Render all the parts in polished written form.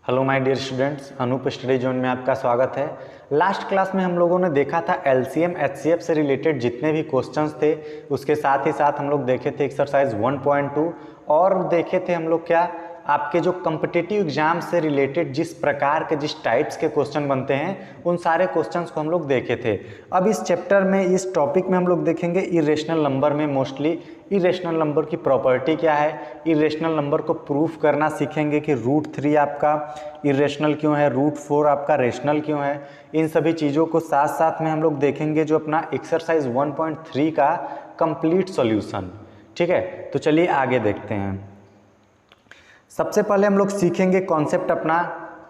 Hello my dear students, Anoop study zone में आपका स्वागत है। लास्ट क्लास में हम लोगों ने देखा था एलसीएम एचसीएफ से रिलेटेड जितने भी क्वेश्चंस थे, उसके साथ ही साथ हम लोग देखे थे एक्सरसाइज 1.2 और देखे थे हम लोग क्या आपके जो कम्पिटिटिव एग्जाम से रिलेटेड जिस प्रकार के जिस टाइप्स के क्वेश्चन बनते हैं उन सारे क्वेश्चंस को हम लोग देखे थे। अब इस चैप्टर में इस टॉपिक में हम लोग देखेंगे इरेशनल नंबर में मोस्टली इरेशनल नंबर की प्रॉपर्टी क्या है, इरेशनल नंबर को प्रूफ करना सीखेंगे कि √3 आपका इरेशनल क्यों है, √4 आपका रेशनल क्यों है। इन सभी चीज़ों को साथ साथ में हम लोग देखेंगे जो अपना एक्सरसाइज 1.3 का कंप्लीट सॉल्यूशन। ठीक है, तो चलिए आगे देखते हैं। सबसे पहले हम लोग सीखेंगे कॉन्सेप्ट अपना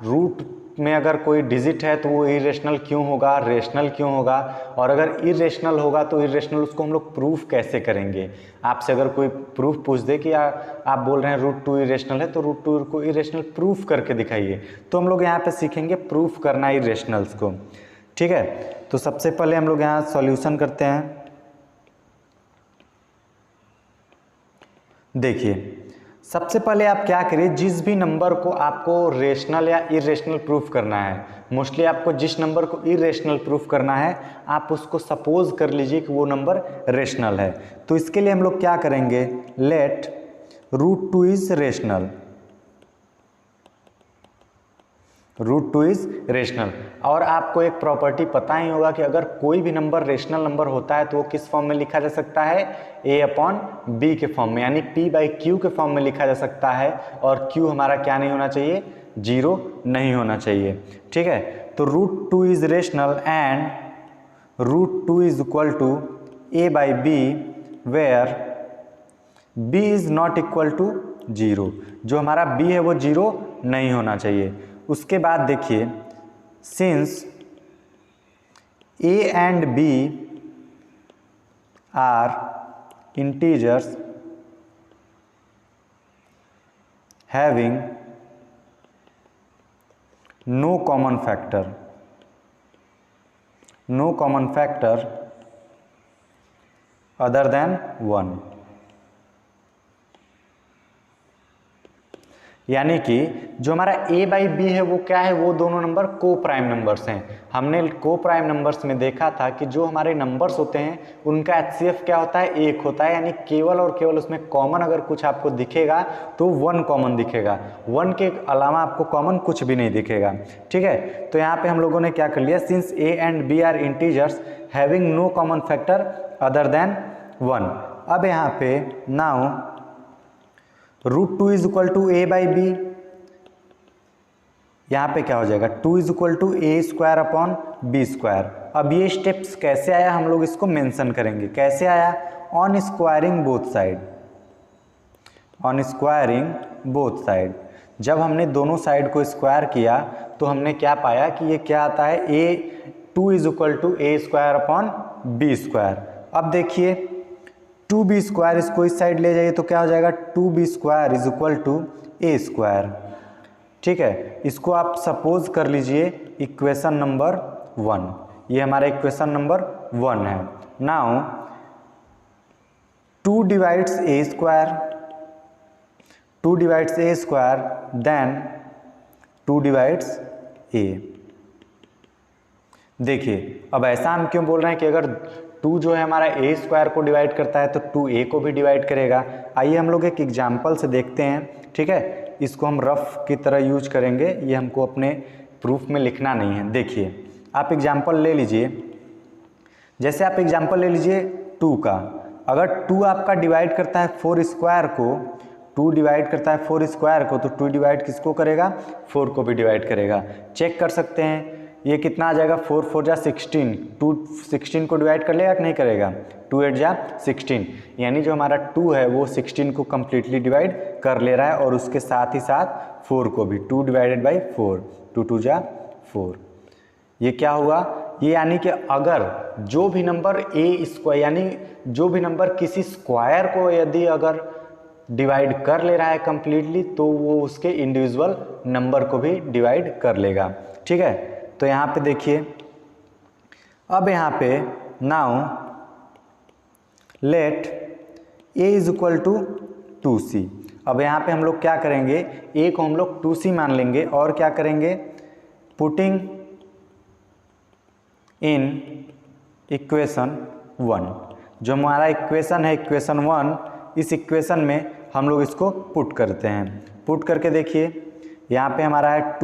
रूट में अगर कोई डिजिट है तो वो इरेशनल क्यों होगा, रेशनल क्यों होगा, और अगर इरेशनल होगा तो इरेशनल उसको हम लोग प्रूफ कैसे करेंगे। आपसे अगर कोई प्रूफ पूछ दे कि आप बोल रहे हैं √2 इरेशनल है तो √2 को इरेशनल प्रूफ करके दिखाइए, तो हम लोग यहाँ पे सीखेंगे प्रूफ करना इरेशनल्स को। ठीक है, तो सबसे पहले हम लोग यहाँ सॉल्यूशन करते हैं। देखिए, सबसे पहले आप क्या करिए, जिस भी नंबर को आपको रेशनल या इरेशनल प्रूफ करना है, मोस्टली आपको जिस नंबर को इरेशनल प्रूफ करना है आप उसको सपोज कर लीजिए कि वो नंबर रेशनल है। तो इसके लिए हम लोग क्या करेंगे, let √2 is rational, √2 is rational. और आपको एक प्रॉपर्टी पता ही होगा कि अगर कोई भी नंबर रेशनल नंबर होता है तो वो किस फॉर्म में लिखा जा सकता है, a/b के फॉर्म में, यानी p/q के फॉर्म में लिखा जा सकता है। और q हमारा क्या नहीं होना चाहिए, 0 नहीं होना चाहिए। ठीक है, तो √2 is rational and √2 is equal to a/b where b is not equal to 0। जो हमारा b है वो 0 नहीं होना चाहिए। उसके बाद देखिए, since a and b are integers having no common factor, no common factor other than 1, यानी कि जो हमारा a/b है वो क्या है, वो दोनों नंबर को प्राइम नंबर्स हैं। हमने को प्राइम नंबर्स में देखा था कि जो हमारे नंबर्स होते हैं उनका HCF क्या होता है, 1 होता है, यानी केवल और केवल उसमें कॉमन अगर कुछ आपको दिखेगा तो 1 कॉमन दिखेगा, 1 के अलावा आपको कॉमन कुछ भी नहीं दिखेगा। ठीक है, तो यहाँ पे हम लोगों ने क्या कर लिया, since a and b are integers having no common factor other than 1। अब यहाँ पे now √2 is equal to a/b, यहाँ पे क्या हो जाएगा, 2 इज इक्वल टू a²/b²। अब ये स्टेप्स कैसे आया हम लोग इसको मेंशन करेंगे। कैसे आया, on squaring both side, on squaring both side. जब हमने दोनों साइड को स्क्वायर किया तो हमने क्या पाया कि ये क्या आता है, a2 is equal to a²/b²। अब देखिए 2b² इसको इस साइड ले जाइए तो क्या हो जाएगा, 2b² is equal to a²। ठीक है, इसको आप सपोज कर लीजिए इक्वेशन नंबर 1, ये हमारा इक्वेशन नंबर 1 है। Now 2 divides a², 2 divides a², then 2 divides a। देखिए, अब ऐसा हम क्यों बोल रहे हैं कि अगर 2 जो है हमारा a² को डिवाइड करता है तो 2a को भी डिवाइड करेगा। आइए हम लोग एक एग्जाम्पल से देखते हैं। ठीक है, इसको हम रफ की तरह यूज करेंगे, ये हमको अपने प्रूफ में लिखना नहीं है। देखिए, आप एग्जाम्पल ले लीजिए, जैसे आप एग्जाम्पल ले लीजिए 2 का। अगर 2 आपका डिवाइड करता है 4² को, 2 डिवाइड करता है 4² को, तो 2 डिवाइड किसको करेगा, 4 को भी डिवाइड करेगा। चेक कर सकते हैं ये कितना आ जाएगा, 4 4 जा 16, 2 16 को डिवाइड कर लेगा कि नहीं करेगा, 2 8 जा 16, यानी जो हमारा 2 है वो 16 को कम्प्लीटली डिवाइड कर ले रहा है और उसके साथ ही साथ 4 को भी, 2 डिवाइडेड बाई 4, 2 2 जा 4। ये क्या हुआ, ये यानी कि अगर जो भी नंबर a², यानी जो भी नंबर किसी स्क्वायर को यदि अगर डिवाइड कर ले रहा है कम्प्लीटली तो वो उसके इंडिविजुअल नंबर को भी डिवाइड कर लेगा। ठीक है, तो यहाँ पे देखिए, अब यहाँ पे now let a is equal to 2c। अब यहाँ पे हम लोग क्या करेंगे, a को हम लोग 2c मान लेंगे और क्या करेंगे, पुटिंग इन इक्वेशन 1, जो हमारा इक्वेशन है इक्वेशन 1, इस इक्वेशन में हम लोग इसको पुट करते हैं। पुट करके देखिए यहाँ पे हमारा है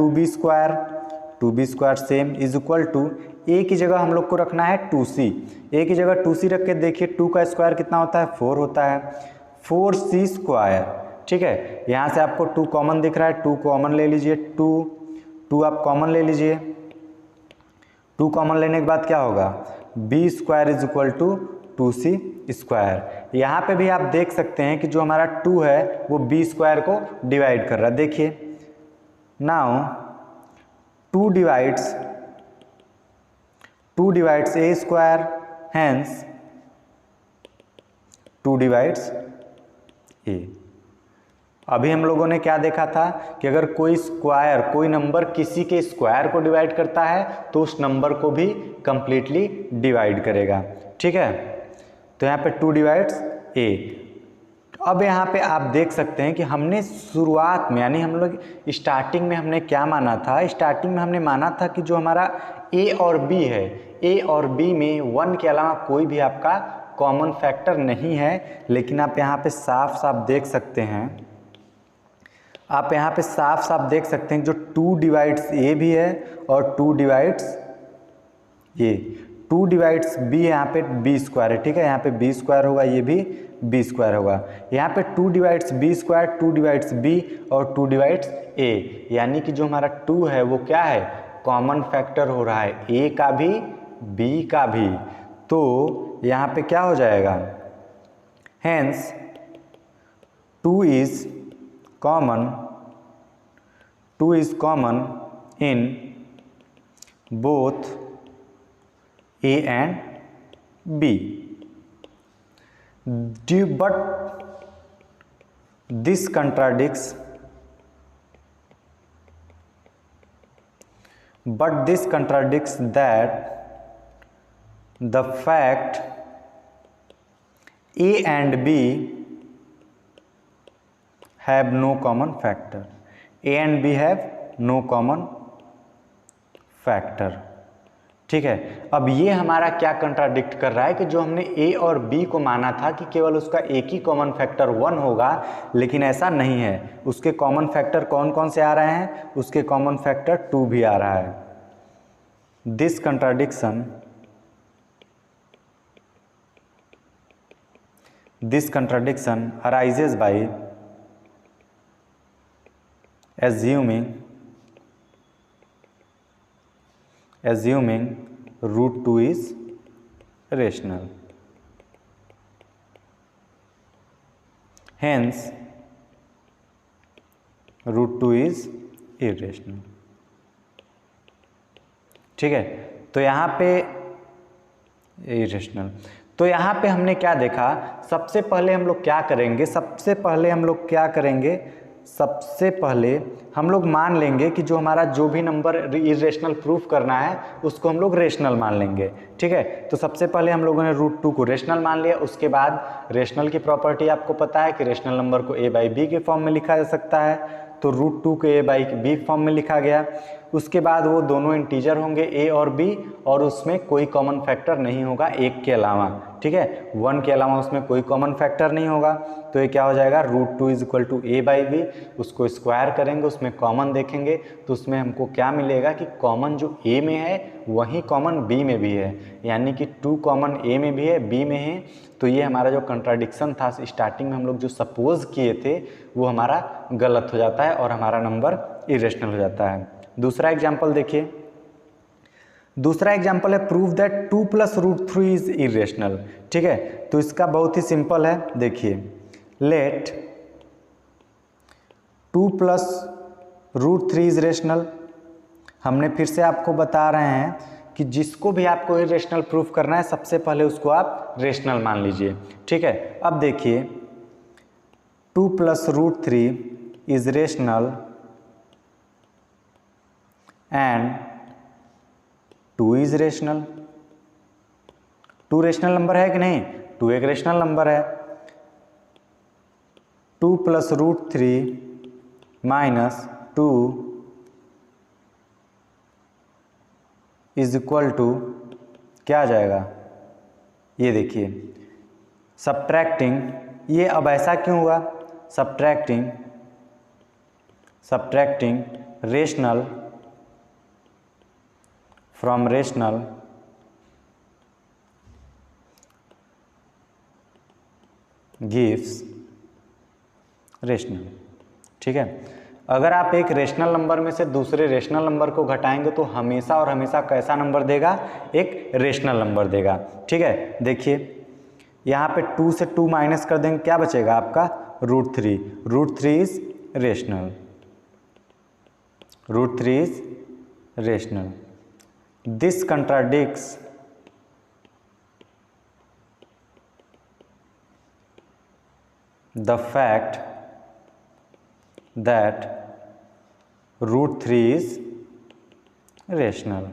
2b² same is equal to, a की जगह हम लोग को रखना है 2c, a की जगह 2c रख के देखिए 2 का स्क्वायर कितना होता है, 4 होता है, 4c²। ठीक है, यहाँ से आपको 2 कॉमन दिख रहा है, 2 कॉमन ले लीजिए, 2 आप कॉमन ले लीजिए। 2 कॉमन लेने के बाद क्या होगा, b² is equal to 2c²। यहाँ पे भी आप देख सकते हैं कि जो हमारा 2 है वो b² को डिवाइड कर रहा है। देखिए now 2 divides a², hence 2 divides a। अभी हम लोगों ने क्या देखा था कि अगर कोई नंबर किसी के स्क्वायर को डिवाइड करता है तो उस नंबर को भी कंप्लीटली डिवाइड करेगा। ठीक है, तो यहाँ पे 2 डिवाइड्स a। अब यहाँ पे आप देख सकते हैं कि हमने शुरुआत में यानी हम लोग स्टार्टिंग में हमने क्या माना था, स्टार्टिंग में हमने माना था कि जो हमारा a और b है, a और b में 1 के अलावा कोई भी आपका कॉमन फैक्टर नहीं है। लेकिन आप यहाँ पे साफ साफ देख सकते हैं, जो 2 डिवाइड्स a भी है और 2 डिवाइड्स a, 2 डिवाइड्स b यहाँ पे b² है। ठीक है, यहाँ पे b² होगा, ये भी b² होगा। यहाँ पे 2 डिवाइड्स b², 2 डिवाइड्स b और 2 डिवाइड्स a, यानी कि जो हमारा 2 है वो क्या है, कॉमन फैक्टर हो रहा है a का भी b का भी। तो यहाँ पे क्या हो जाएगा, hence 2 is common in both a and b, but this contradicts that the fact a and b have no common factor, a and b have no common factor। ठीक है, अब ये हमारा क्या कंट्राडिक्ट कर रहा है कि जो हमने a और b को माना था कि केवल उसका एक ही कॉमन फैक्टर 1 होगा, लेकिन ऐसा नहीं है। उसके कॉमन फैक्टर कौन कौन से आ रहे हैं, उसके कॉमन फैक्टर 2 भी आ रहा है। This contradiction arises by assuming root 2 is rational, hence root 2 is irrational। ठीक है, तो यहाँ पे इरेशनल, तो यहाँ पे हमने क्या देखा, सबसे पहले हम लोग क्या करेंगे, सबसे पहले हम लोग मान लेंगे कि जो हमारा जो भी नंबर इरेशनल प्रूफ करना है उसको हम लोग रेशनल मान लेंगे। ठीक है, तो सबसे पहले हम लोगों ने रूट 2 को रेशनल मान लिया। उसके बाद रेशनल की प्रॉपर्टी आपको पता है कि रेशनल नंबर को a बाई बी के फॉर्म में लिखा जा सकता है, तो रूट 2 को a बाई बी फॉर्म में लिखा गया। उसके बाद वो दोनों इंटीजर होंगे a और b, और उसमें कोई कॉमन फैक्टर नहीं होगा 1 के अलावा। ठीक है, 1 के अलावा उसमें कोई कॉमन फैक्टर नहीं होगा, तो ये क्या हो जाएगा, root 2 is equal to a by B. उसको स्क्वायर करेंगे, उसमें कॉमन देखेंगे तो उसमें हमको क्या मिलेगा कि कॉमन जो a में है वही कॉमन b में भी है, यानी कि 2 कॉमन a में भी है b में है। तो ये हमारा जो कंट्राडिक्शन था स्टार्टिंग में हम लोग जो सपोज किए थे वो हमारा गलत हो जाता है और हमारा नंबर इरेशनल हो जाता है। दूसरा एग्जाम्पल देखिए, दूसरा एग्जाम्पल है prove that 2 plus root 3 is irrational. ठीक है, तो इसका बहुत ही सिंपल है, देखिए let 2 plus root 3 is rational. हमने फिर से आपको बता रहे हैं कि जिसको भी आपको इरेशनल प्रूफ करना है सबसे पहले उसको आप रेशनल मान लीजिए। ठीक है, अब देखिए 2 plus root 3 is rational and 2 is rational. 2 rational number है कि नहीं, 2 एक रेशनल नंबर है। 2 plus root 3 minus 2 is equal to क्या आ जाएगा, ये देखिए सब्ट्रैक्टिंग, ये अब ऐसा क्यों हुआ, subtracting rational from rational gives rational. ठीक है, अगर आप एक रेशनल नंबर में से दूसरे रेशनल नंबर को घटाएंगे तो हमेशा और हमेशा कैसा नंबर देगा, एक रेशनल नंबर देगा। ठीक है, देखिए यहाँ पे 2 से 2 माइनस कर देंगे, क्या बचेगा आपका root 3 is rational, root 3 is rational. This contradicts the fact that root 3 is rational,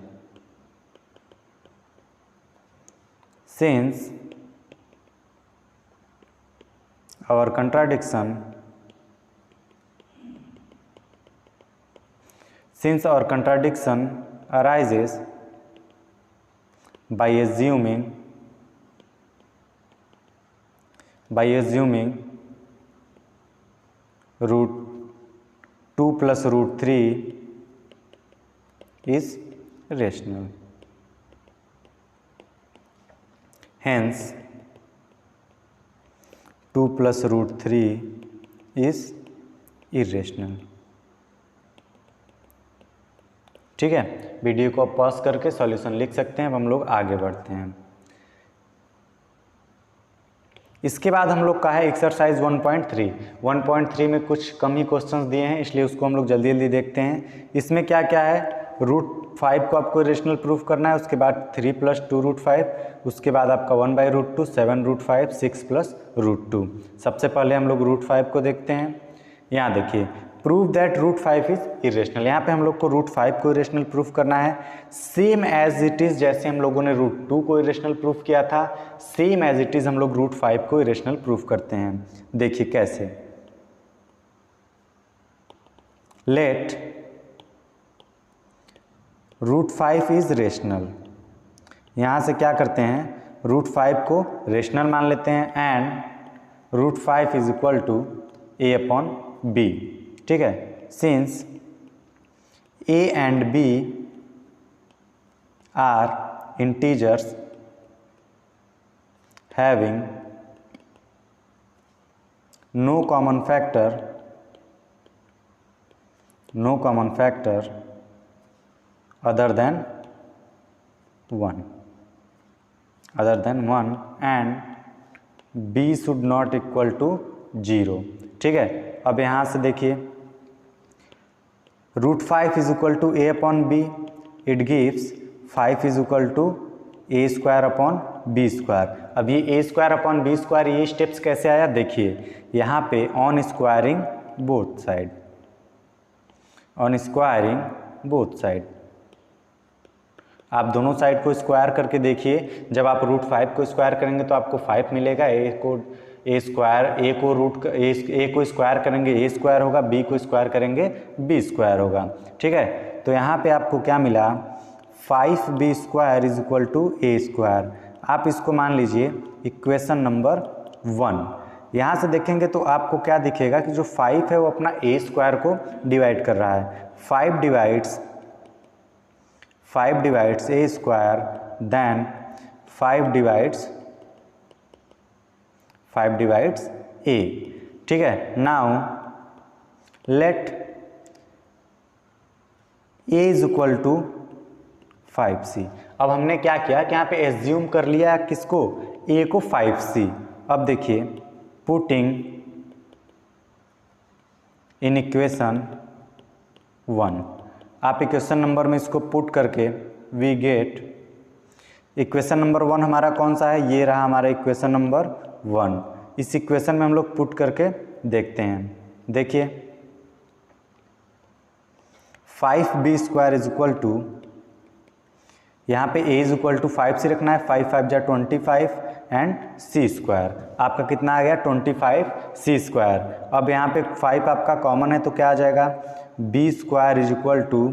since our contradiction arises by assuming root 2 plus root 3 is rational. Hence 2 plus root 3 is irrational. ठीक है, video को pause करके solution लिख सकते हैं। अब हम लोग आगे बढ़ते हैं। इसके बाद हम लोग का है एक्सरसाइज 1.3 में कुछ कम ही क्वेश्चंस दिए हैं, इसलिए उसको हम लोग जल्दी जल्दी देखते हैं। इसमें क्या क्या है, रूट 5 को आपको रेशनल प्रूफ करना है, उसके बाद 3 प्लस 2 रूट 5, उसके बाद आपका 1/√2, 7 रूट 5, 6 प्लस रूट 2। सबसे पहले हम लोग रूट 5 को देखते हैं। यहाँ देखिए, prove that root 5 is irrational. यहाँ पे हम लोग को रूट 5 को इरेशनल प्रूफ करना है, सेम एज इट इज़ जैसे हम लोगों ने रूट 2 को इरेशनल प्रूफ किया था, सेम एज इट इज़ हम लोग रूट 5 को इरेशनल प्रूफ करते हैं। देखिए कैसे, लेट रूट 5 इज रेशनल। यहाँ से क्या करते हैं, रूट 5 को रेशनल मान लेते हैं, and root 5 is equal to a/b। ठीक है, since a and b are integers having no common factor other than 1 and b should not equal to 0। ठीक है, अब यहाँ से देखिए, root 5 is equal to a/b, it gives 5 is equal to a²/b²। अब ये a²/b², ये स्टेप्स कैसे आया, देखिए यहाँ पे ऑन स्क्वायरिंग बोथ साइड, आप दोनों साइड को स्क्वायर करके देखिए। जब आप रूट 5 को स्क्वायर करेंगे तो आपको 5 मिलेगा, a को स्क्वायर करेंगे a² होगा, b को स्क्वायर करेंगे b² होगा। ठीक है, तो यहाँ पे आपको क्या मिला, 5b² is equal to a²। आप इसको मान लीजिए इक्वेशन नंबर 1। यहाँ से देखेंगे तो आपको क्या दिखेगा कि जो 5 है वो अपना a² को डिवाइड कर रहा है। 5 divides a², then 5 divides a। ठीक है, now let a is equal to 5c। अब हमने क्या किया कि यहाँ पे एज्यूम कर लिया किसको, a को 5c। अब देखिए, पुटिंग इन इक्वेशन 1, आप इक्वेशन नंबर में इसको पुट करके वी गेट, इक्वेशन नंबर 1 हमारा कौन सा है, ये रहा हमारा इक्वेशन नंबर 1। इस इक्वेशन में हम लोग पुट करके देखते हैं। देखिए 5b² इज इक्वल टू, यहाँ पे a इज इक्वल टू 5 से रखना है, 5 5 जा 25 एंड c स्क्वायर, आपका कितना आ गया 25 c स्क्वायर। अब यहाँ पे 5 आपका कॉमन है तो क्या आ जाएगा, b square is equal to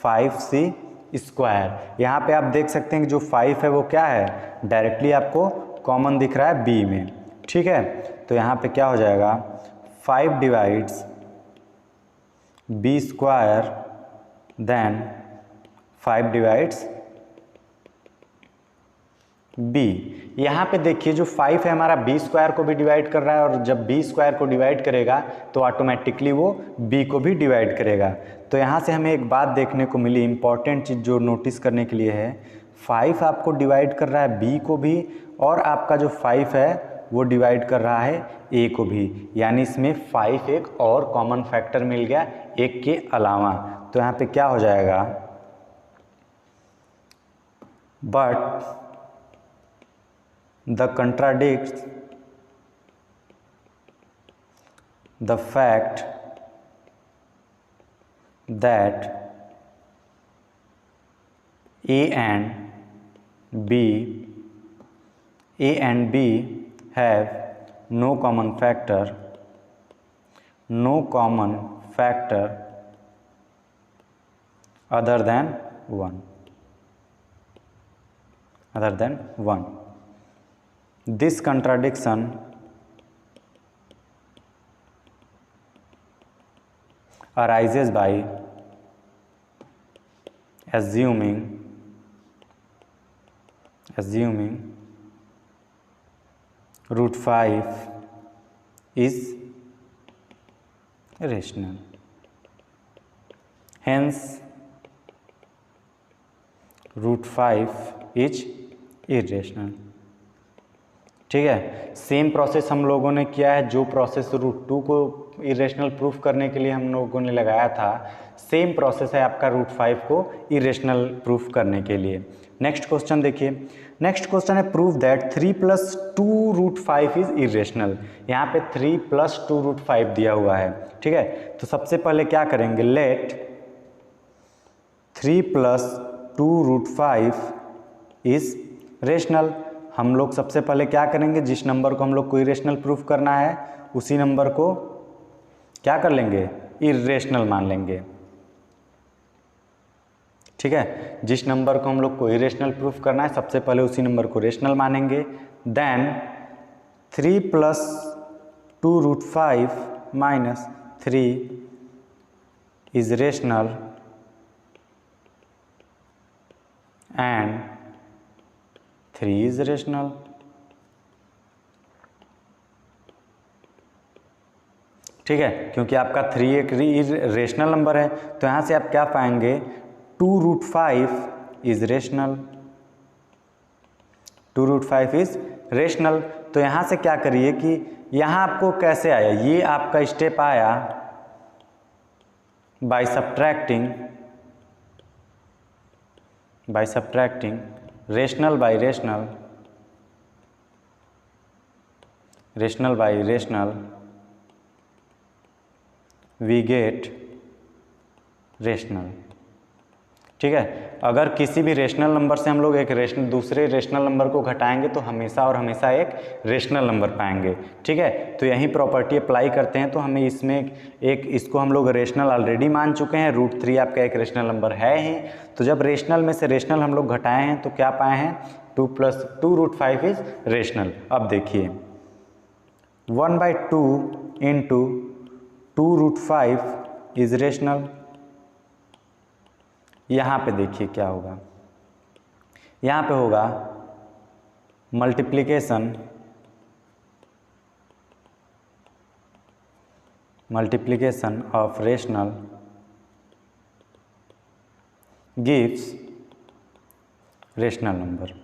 5c square. यहाँ पे आप देख सकते हैं कि जो 5 है वो क्या है, डायरेक्टली आपको कॉमन दिख रहा है b में, ठीक है। तो यहाँ पे क्या हो जाएगा, 5 divides b square then 5 divides b। यहाँ पे देखिए जो 5 है हमारा b स्क्वायर को भी डिवाइड कर रहा है, और जब b स्क्वायर को डिवाइड करेगा तो ऑटोमेटिकली वो b को भी डिवाइड करेगा। तो यहाँ से हमें एक बात देखने को मिली, इंपॉर्टेंट चीज़ जो नोटिस करने के लिए है, 5 आपको डिवाइड कर रहा है b को भी, और आपका जो 5 है वो डिवाइड कर रहा है a को भी, यानी इसमें 5 एक और कॉमन फैक्टर मिल गया एक के अलावा। तो यहाँ पे क्या हो जाएगा, but the contradicts the fact that a and b have no common factor other than 1. This contradiction arises by assuming root 5 is rational. Hence, root 5 is irrational. ठीक है, सेम प्रोसेस हम लोगों ने किया है, जो प्रोसेस रूट 2 को irrational proof करने के लिए हम लोगों ने लगाया था, सेम प्रोसेस है आपका रूट 5 को इरेशनल प्रूफ करने के लिए। नेक्स्ट क्वेश्चन देखिए, नेक्स्ट क्वेश्चन है prove that 3 + 2 root 5 is irrational. यहाँ पे 3 + 2 रूट 5 दिया हुआ है, ठीक है। तो सबसे पहले क्या करेंगे, लेट 3 + 2 रूट 5 इज रेशनल। हम लोग सबसे पहले क्या करेंगे, जिस नंबर को हम लोग को इरेशनल प्रूफ करना है उसी नंबर को क्या कर लेंगे, इरेशनल मान लेंगे, ठीक है। जिस नंबर को हम लोग को इरेशनल प्रूफ करना है सबसे पहले उसी नंबर को रेशनल मानेंगे। Then 3 + 2 root 5 minus 3 is rational and 3 is rational. ठीक है, क्योंकि आपका 3 एक रेशनल नंबर है, तो यहाँ से आप क्या पाएंगे, 2 root 5 is rational, 2 root 5 is rational. तो यहाँ से क्या करिए कि यहाँ आपको कैसे आया, ये आपका स्टेप आया by subtracting rational by rational, rational by rational we get rational. ठीक है, अगर किसी भी रेशनल नंबर से हम लोग एक दूसरे रेशनल नंबर को घटाएंगे तो हमेशा और हमेशा एक रेशनल नंबर पाएंगे। ठीक है, तो यही प्रॉपर्टी अप्लाई करते हैं, तो हमें इसमें एक इसको हम लोग रेशनल ऑलरेडी मान चुके हैं, रूट 3 आपका एक रेशनल नंबर है ही। तो जब रेशनल में से रेशनल हम लोग घटाए हैं तो क्या पाए हैं, 2 + 2 रूट 5 इज रेशनल। अब देखिए 1/2 × 2 रूट 5 इज रेशनल। यहाँ पे देखिए क्या होगा, यहाँ पे होगा multiplication of rational gives rational number,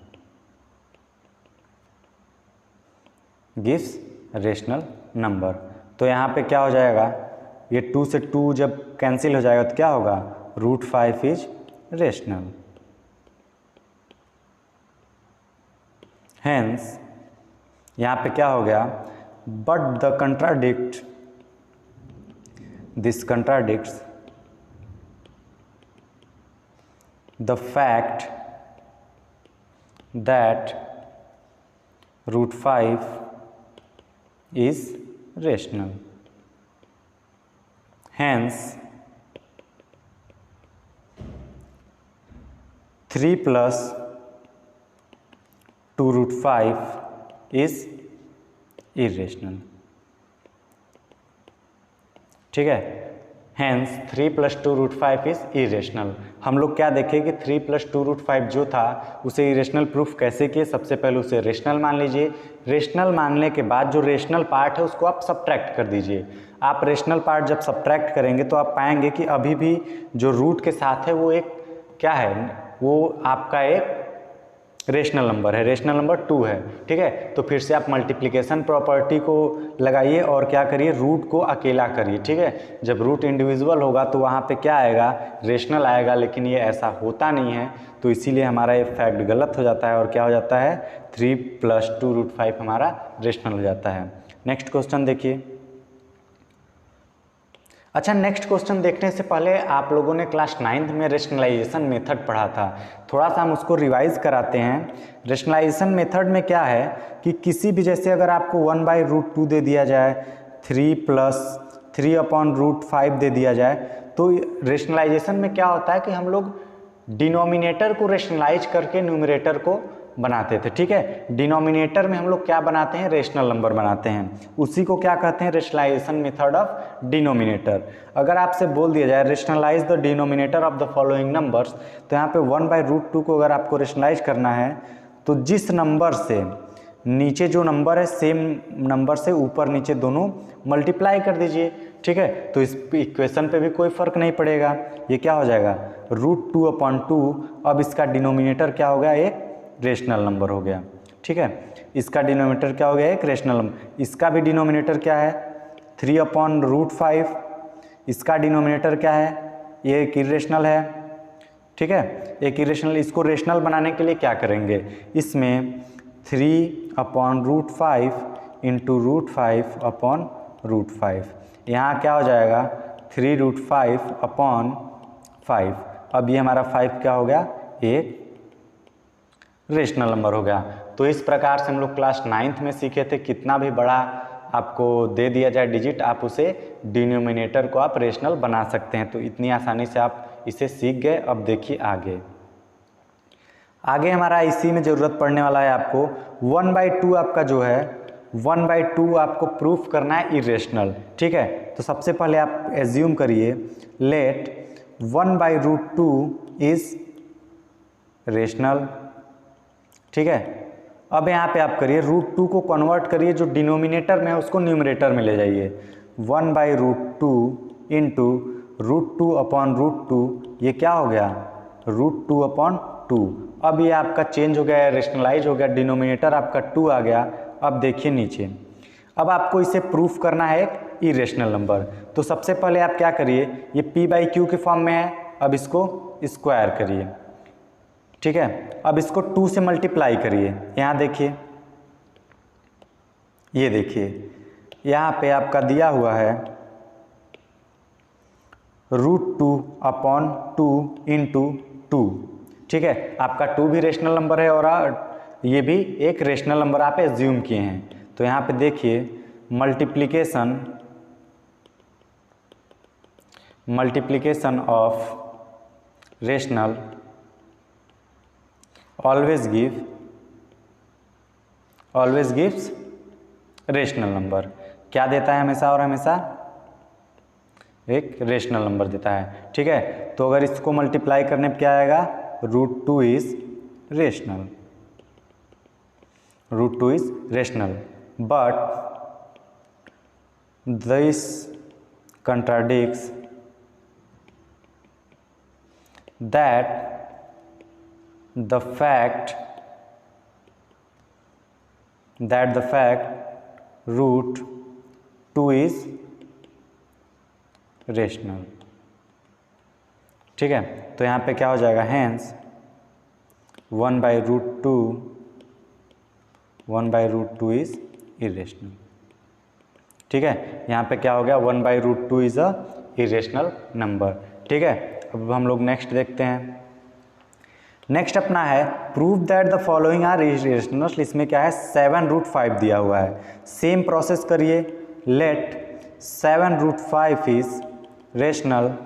gives rational number. तो यहाँ पे क्या हो जाएगा, ये 2 से 2 जब कैंसिल हो जाएगा तो क्या होगा, रूट 5 इज रेशनल। हेंस यहाँ पे क्या हो गया, but this contradicts the fact that root 5 is rational. Hence 3 plus 2 root 5 is irrational. ठीक है, hence 3 plus 2 root 5 is irrational. हम लोग क्या देखें कि 3 प्लस 2 रूट 5 जो था उसे इरेशनल प्रूफ कैसे किए। सबसे पहले उसे रेशनल मान लीजिए। रेशनल मानने के बाद जो रेशनल पार्ट है उसको आप सब्ट्रैक्ट कर दीजिए। आप रेशनल पार्ट जब सब्ट्रैक्ट करेंगे तो आप पाएंगे कि अभी भी जो रूट के साथ है वो एक क्या है, वो आपका एक रेशनल नंबर है, रेशनल नंबर 2 है। ठीक है, तो फिर से आप मल्टीप्लिकेशन प्रॉपर्टी को लगाइए और क्या करिए, रूट को अकेला करिए। ठीक है, जब रूट इंडिविजुअल होगा तो वहाँ पे क्या आएगा, रेशनल आएगा, लेकिन ये ऐसा होता नहीं है, तो इसीलिए हमारा ये फैक्ट गलत हो जाता है और क्या हो जाता है, 3 प्लस 2 रूट 5 हमारा रेशनल हो जाता है। नेक्स्ट क्वेश्चन देखिए। अच्छा, नेक्स्ट क्वेश्चन देखने से पहले आप लोगों ने क्लास 9th में रेशनलाइजेशन मेथड पढ़ा था, थोड़ा सा हम उसको रिवाइज कराते हैं। रेशनलाइजेशन मेथड में क्या है कि किसी भी, जैसे अगर आपको 1/√2 दे दिया जाए, 3 प्लस 3/√5 दे दिया जाए, तो रेशनलाइजेशन में क्या होता है कि हम लोग डिनोमिनेटर को रेशनलाइज करके न्यूमरेटर को बनाते थे। ठीक है, डिनोमिनेटर में हम लोग क्या बनाते हैं, रेशनल नंबर बनाते हैं, उसी को क्या कहते हैं, रेशनलाइजेशन मेथड ऑफ डिनोमिनेटर। अगर आपसे बोल दिया जाए rationalise the denominator of the following numbers, तो यहाँ पे 1/√2 को अगर आपको रेशनलाइज करना है तो जिस नंबर से नीचे जो नंबर है सेम नंबर से ऊपर नीचे दोनों मल्टीप्लाई कर दीजिए। ठीक है, तो इस इक्वेशन पे भी कोई फर्क नहीं पड़ेगा, ये क्या हो जाएगा, √2/2। अब इसका डिनोमिनेटर क्या हो गया, एक रेशनल नंबर हो गया। ठीक है, इसका डिनोमिनेटर क्या हो गया, एक रेशनल नंबर। इसका भी डिनोमिनेटर क्या है, 3/√5। इसका डिनोमिनेटर क्या है, ये एक इरेशनल है। ठीक है, एक इरेशनल, इसको रेशनल बनाने के लिए क्या करेंगे, इसमें 3/√5 इंटू √5/5, यहाँ क्या हो जाएगा, 3√5/5। अब ये हमारा 5 क्या हो गया, एक रेशनल नंबर हो गया। तो इस प्रकार से हम लोग क्लास 9th में सीखे थे, कितना भी बड़ा आपको दे दिया जाए डिजिट, आप उसे डिनोमिनेटर को आप रेशनल बना सकते हैं। तो इतनी आसानी से आप इसे सीख गए। अब देखिए आगे हमारा इसी में ज़रूरत पड़ने वाला है आपको 1/2। आपका जो है 1/2 आपको प्रूफ करना है इरेशनल। ठीक है, तो सबसे पहले आप एज्यूम करिए, लेट 1/√2 इज रेशनल। ठीक है, अब यहाँ पे आप करिए √2 को कन्वर्ट करिए, जो डिनोमिनेटर में है उसको न्यूमरेटर में ले जाइए। 1/√2 इंटू √2/√2, ये क्या हो गया, √2/2। अब ये आपका चेंज हो गया, रेशनलाइज हो गया, डिनोमिनेटर आपका 2 आ गया। अब देखिए नीचे, अब आपको इसे प्रूफ करना है एक इरेशनल नंबर। तो सबसे पहले आप क्या करिए, ये p/q के फॉर्म में है, अब इसको स्क्वायर करिए। ठीक है, अब इसको 2 से मल्टीप्लाई करिए। यहाँ देखिए, ये देखिए यहाँ पे आपका दिया हुआ है √2/2 इंटू 2। ठीक है, आपका 2 भी रेशनल नंबर है और ये भी एक रेशनल नंबर आप एज्यूम किए हैं। तो यहाँ पे देखिए multiplication of rational always gives rational number. क्या देता है हमेशा और हमेशा, एक रेशनल नंबर देता है। ठीक है, तो अगर इसको मल्टीप्लाई करने पे क्या आएगा, √2 is rational, but this contradicts that the fact √2 is rational. ठीक है, तो यहाँ पे क्या हो जाएगा, हैंस 1/√2 इज इरेशनल। ठीक है, यहाँ पे क्या हो गया, 1/√2 इज अ इरेशनल नंबर। ठीक है, अब हम लोग नेक्स्ट देखते हैं। नेक्स्ट अपना है prove that the following are irrational. इसमें क्या है 7√5 दिया हुआ है। सेम प्रोसेस करिए, let 7√5 is rational,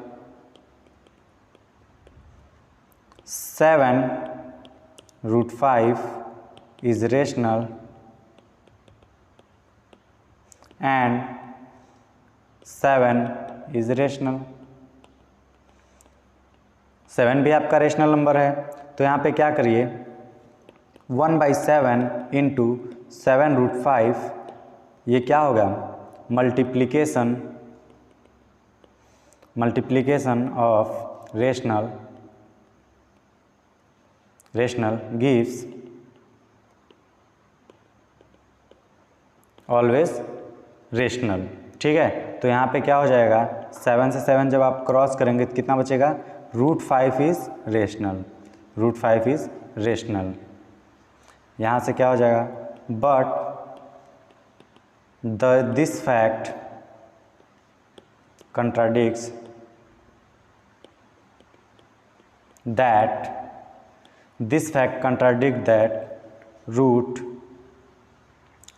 7√5 is rational and 7 is rational। 7 भी आपका रेशनल नंबर है, तो यहाँ पे क्या करिए 1/7 इंटू 7√5, ये क्या होगा multiplication of rational gives always rational. ठीक है, तो यहाँ पे क्या हो जाएगा 7 से 7 जब आप क्रॉस करेंगे तो कितना बचेगा √5 इज रेशनल। यहाँ से क्या हो जाएगा but this fact contradicts that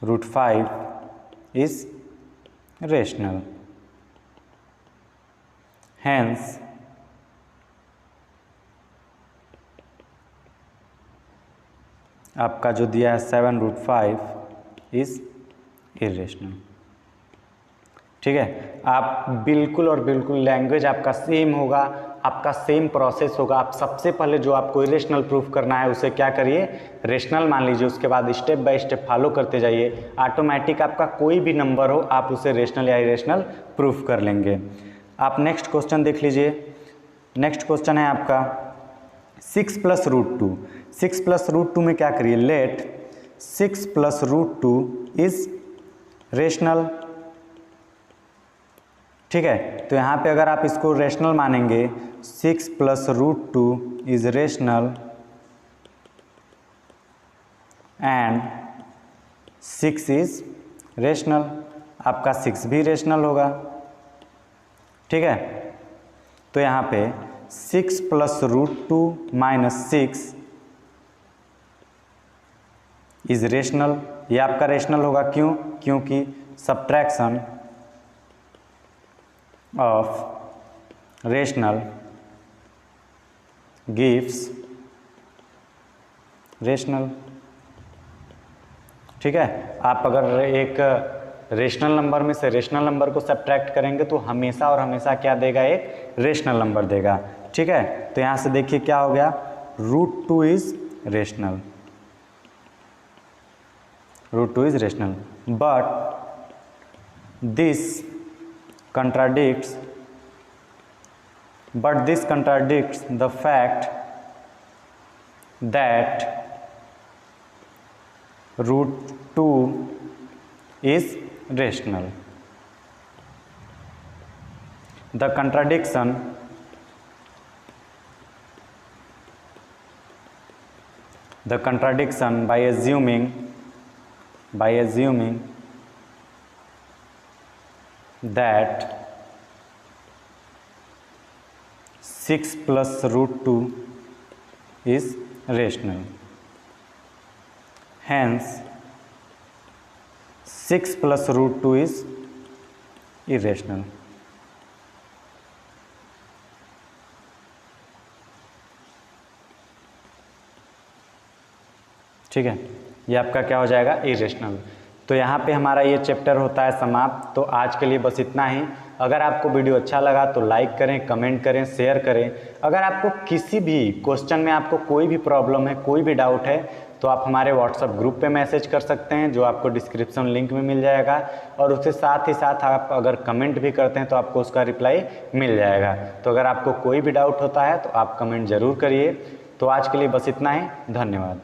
√5 is rational, hence आपका जो दिया है 7√5 इज इरेशनल। ठीक है, आप बिल्कुल और बिल्कुल लैंग्वेज आपका सेम होगा, आपका सेम प्रोसेस होगा। आप सबसे पहले जो आपको इरेशनल प्रूफ करना है उसे क्या करिए रेशनल मान लीजिए, उसके बाद स्टेप बाय स्टेप फॉलो करते जाइए। ऑटोमेटिक आपका कोई भी नंबर हो आप उसे रेशनल या इरेशनल प्रूफ कर लेंगे। आप नेक्स्ट क्वेश्चन देख लीजिए। नेक्स्ट क्वेश्चन है आपका 6 + √2। 6 + √2 में क्या करिए लेट 6 + √2 इज रेशनल। ठीक है, तो यहाँ पे अगर आप इसको रेशनल मानेंगे 6 + √2 is rational and 6 is rational, आपका 6 भी रेशनल होगा। ठीक है, तो यहाँ पे 6 + √2 - 6 इज रेशनल, ये आपका रेशनल होगा। क्यों? क्योंकि subtraction of rational gives rational. ठीक है, आप अगर एक रेशनल नंबर में से रेशनल नंबर को सब्ट्रैक्ट करेंगे तो हमेशा और हमेशा क्या देगा एक रेशनल नंबर देगा। ठीक है, तो यहाँ से देखिए क्या हो गया √2 is rational, √2 is rational but this contradicts the fact that √2 is rational. The contradiction by assuming that 6 + √2 is rational, hence 6 + √2 is irrational। ठीक है, ये आपका क्या हो जाएगा इरेशनल। तो यहाँ पे हमारा ये चैप्टर होता है समाप्त। तो आज के लिए बस इतना ही। अगर आपको वीडियो अच्छा लगा तो लाइक करें, कमेंट करें, शेयर करें। अगर आपको किसी भी क्वेश्चन में आपको कोई भी प्रॉब्लम है, कोई भी डाउट है तो आप हमारे व्हाट्सएप ग्रुप पे मैसेज कर सकते हैं, जो आपको डिस्क्रिप्शन लिंक में मिल जाएगा। और उसके साथ ही साथ आप अगर कमेंट भी करते हैं तो आपको उसका रिप्लाई मिल जाएगा। तो अगर आपको कोई भी डाउट होता है तो आप कमेंट ज़रूर करिए। तो आज के लिए बस इतना ही, धन्यवाद।